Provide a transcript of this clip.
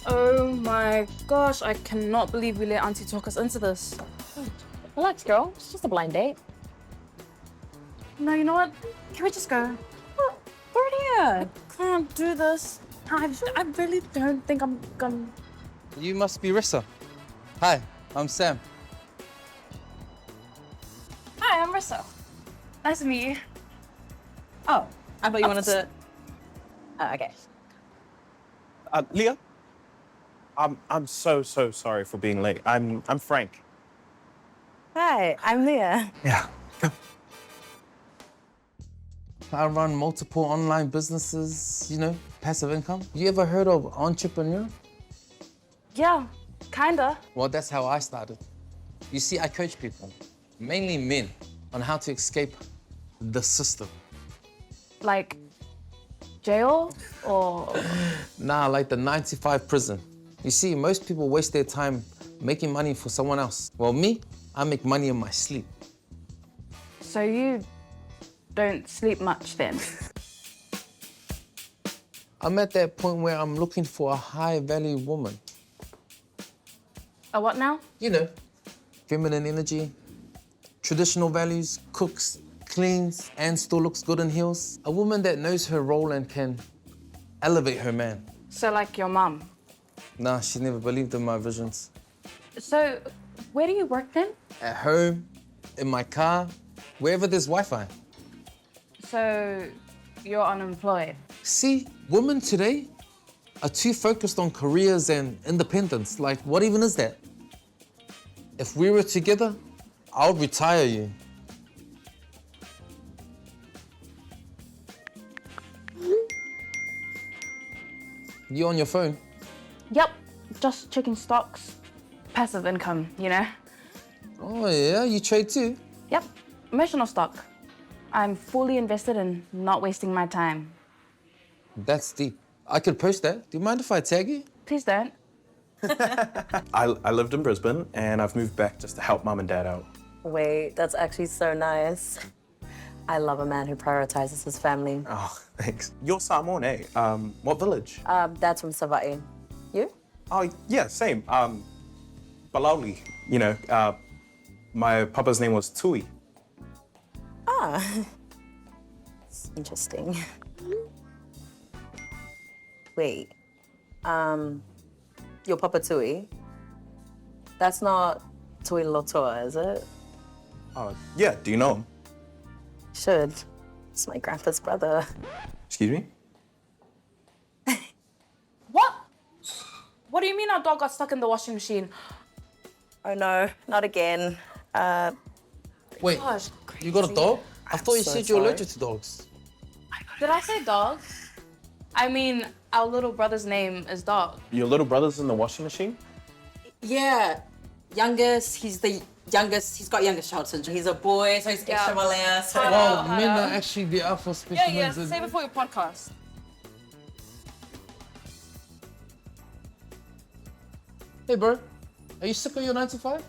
Oh my gosh, I cannot believe we let Auntie talk us into this. Relax, girl. It's just a blind date. No, you know what? Can we just go? We're here. I can't do this. I really don't think I'm gonna... You must be Rissa. Hi, I'm Sam. Hi, I'm Rissa. Nice to meet you. Oh, I thought you wanted to... Oh, okay. Leah? I'm so sorry for being late. I'm Frank. Hi, I'm Leah. Yeah. I run multiple online businesses, you know, passive income. You ever heard of entrepreneur? Yeah, kinda. Well, that's how I started. You see, I coach people, mainly men, on how to escape the system. Like, jail or... Nah, like the 9-to-5 prison. You see, most people waste their time making money for someone else. Well, me, I make money in my sleep. So you don't sleep much then? I'm at that point where I'm looking for a high-value woman. A what now? You know, feminine energy, traditional values, cooks, cleans, and still looks good in heels. A woman that knows her role and can elevate her man. So like your mum? Nah, she never believed in my visions. So where do you work then? At home, in my car, wherever there's Wi-Fi. So you're unemployed? See, women today are too focused on careers and independence. Like, what even is that? If we were together, I would retire you. You on your phone? Yep, just checking stocks. Passive income, you know? Oh yeah, you trade too? Yep, emotional stock. I'm fully invested in not wasting my time. That's deep. I could post that. Do you mind if I tag you? Please don't. I lived in Brisbane and I've moved back just to help mum and dad out. Wait, that's actually so nice. I love a man who prioritizes his family. Oh, thanks. You're Samoan, eh? What village? Dad's from Savai'i. You? Oh, yeah, same. Balauli, you know. My papa's name was Tui. Ah. It's interesting. Wait. Your Papa Tui? That's not Tui Lotoa, is it? Yeah, do you know him? Should. It's my grandpa's brother. Excuse me? What? What do you mean our dog got stuck in the washing machine? Oh no, not again. Wait, Gosh, you got a dog? I thought you so said you're sorry. allergic to dogs. Did I say dog? I mean, our little brother's name is Dog. Your little brother's in the washing machine? Yeah, youngest. He's the youngest. He's got youngest child syndrome. He's a boy, so he's extra malaya. So Wow, men are actually the alpha specimens. Save it for your podcast. Hey bro, are you sick of your 9-to-5?